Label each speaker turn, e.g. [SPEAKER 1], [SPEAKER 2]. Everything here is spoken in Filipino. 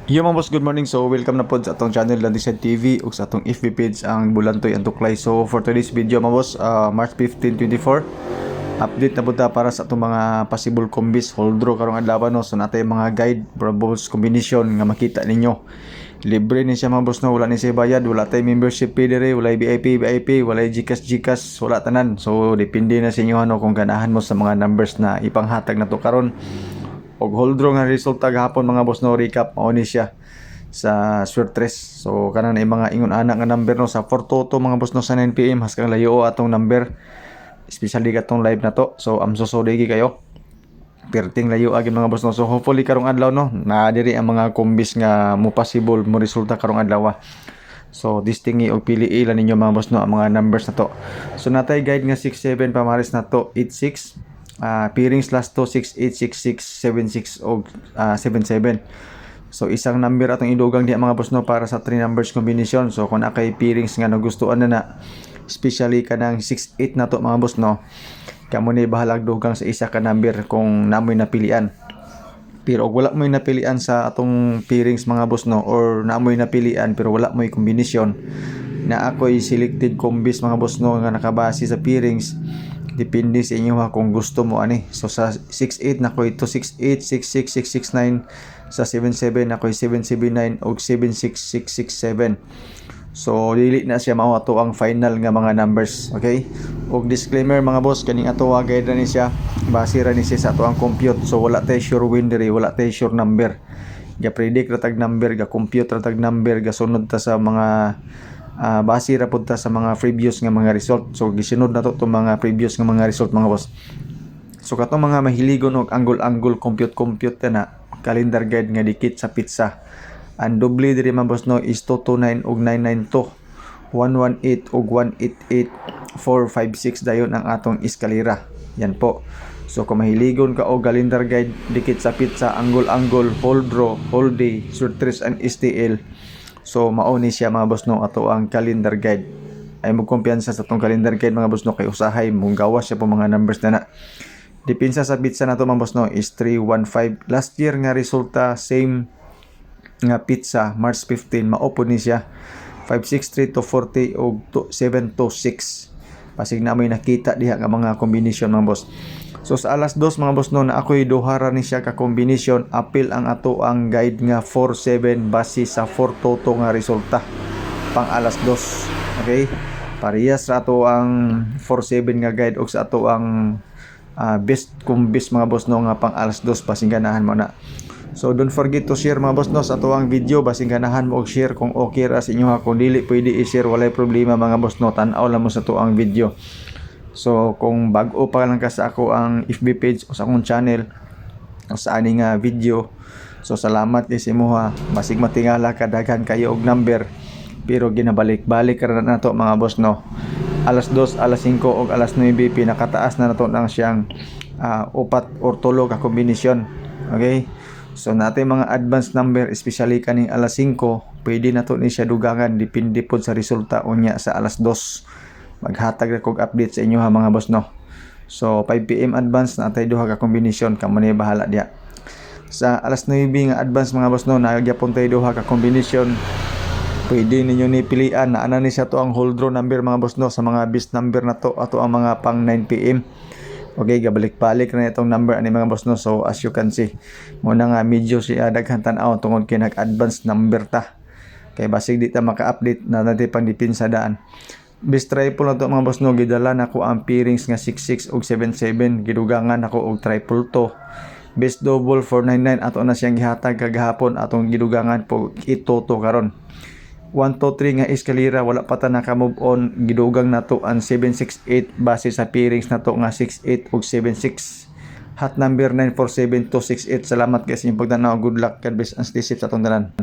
[SPEAKER 1] Yo mga boss, good morning. So welcome na po sa atong channel Landisad TV ug sa atong FB page ang Bulantoy ang Tuklay. So for today's video mga boss, March 15, 24, update na punta para sa atong mga possible combis hold draw karong adlaw no. So natay mga guide para boss combination nga makita ninyo. Libre ni siya mga boss no, wala ni siya bayad, wala tay membership fee dire, wala VIP, wala GCash, wala tanan. So depende na sa inyo ano kung ganahan mo sa mga numbers na ipanghatag na to karon. Og hold draw nga resulta gahapon mga boss no, recap mao ni siya sa Swertres. So kanan ay mga ingon anak nga number no sa 4 toto mga boss no sa 9 PM haskang layo atong number, especially katong live na to. So am so sorry kayo, perting layo agi mga boss no. So hopefully karong adlaw no na diri ang mga kombis nga mo possible mo resulta karong adlaw. So distingi og pili ilan ninyo mga boss no ang mga numbers na to. So natay guide nga 67 pamaris na to 86, pairings last to 68, 66, 76 og 77. So isang number atong idugang diha mga boss no para sa 3 numbers combination. So kung akay pairings nga nagustuhan na especially kanang 68 na to mga boss no, kamo ni bahalag dugang sa isa ka number kung namoy napilian. Pero wala mo'y napilian sa atong pairings mga boss no, or namoy napilian pero wala mo'y combination, na ako'y selected combis mga boss no nga nakabase sa pairings. Depende sa inyo ha kung gusto mo ani. So sa 68 na ko ito 68, 66, 669, sa 77 na ko 779 og 76667. So dili na siya mao ato ang final nga mga numbers, okay? Og disclaimer mga boss, kaning ato guide ra ni siya, base ra ni siya sa ato ang compute. So wala tay sure win diri, wala tay sure number. Ga predict ra tag number, ga compute ra tag number, ga sunod ta sa mga base ra pud ta sa mga previous nga mga result. So gisunod na to mga previous nga mga result mga boss. So katong mga mahiligon og angle compute na calendar guide nga dikit sa pizza. Ang doble diri mga boss no is 229 og 992, 118 og 188, 456 dayon ang atong eskalera. Yan po. So kung mahiligon ka og calendar guide dikit sa pizza, angle, hold draw, whole day, Swertres and STL, so mao ni siya mga boss no ato ang calendar guide. Ay mo kumpiyansa sa atong calendar guide mga boss no, kay usahay mong gawas siya po mga numbers na. Dipinsa sa pizza na to mga boss no is 315. Last year nga resulta same nga pizza March 15 maupod ni siya 563 to 40 og 726. Pasig na may nakita diha nga mga combination mga boss. So sa alas 2 mga boss no na ako'y duhara ni siya ka combination, apil ang ato ang guide nga 47 base sa 4 toto nga resulta pang alas 2. Okay? Parehas ra ato ang 47 nga guide og sa ato ang best kumbis mga boss no nga pang alas 2 pasing ganahan mo na. So don't forget to share mga boss no sa ato ang video, basing ganahan mo og share kung okay ra sa inyo ha. Kung dili pwede i-share, walay problema mga boss no, tan-aw lang mo sa ato ang video. So kung bag-o pa lang ka sa ako ang FB page o sa akong channel o sa ani nga video, so salamat kay imo ha. Basig matingala ka daghan kayo og number pero ginabalik-balik ra na to mga boss no. Alas 2, alas 5 og alas 9 pinakataas na nato nang siyang upat or tulo ka kombinasyon. Okay? So natay mga advanced number, especially kaning alas 5, pwede na to ni siya dugangan, depende pod sa resulta unya sa alas 2. Maghatag ra kog update sa inyo ha mga boss no. So 5 PM advance natay duha ka combination, kamo ni bahala diha. Sa alas 9 nga advance mga boss no, nagyapon tay duha ka combination. Pwede ninyo ni pilian na ana ni siya to ang hold draw number mga boss no sa mga best number na to ato ang mga pang 9 PM. Okay, gabalik-balik na itong number ani mga boss no. So as you can see, muna nga medyo siya daghan tan-aw tungod kay nag-advance number ta. Kay basig di ta maka-update na natin pang dipinsa daan. Best triple na to mga boss no, gidala nako ang pairings nga 66 og 77, gidugangan nako og triple to. Best double 499 ato na siyang gihatag kagahapon, atong gidugangan po ito karon. 1 to 3 nga eskalera wala pa ta naka-move on, gidugang nato ang 768 base sa pairings nato nga 68 ug 76. Hot number 947268. Salamat guys sa inyong pagtanaw. Good luck, God bless and stay safe sa atong tanan.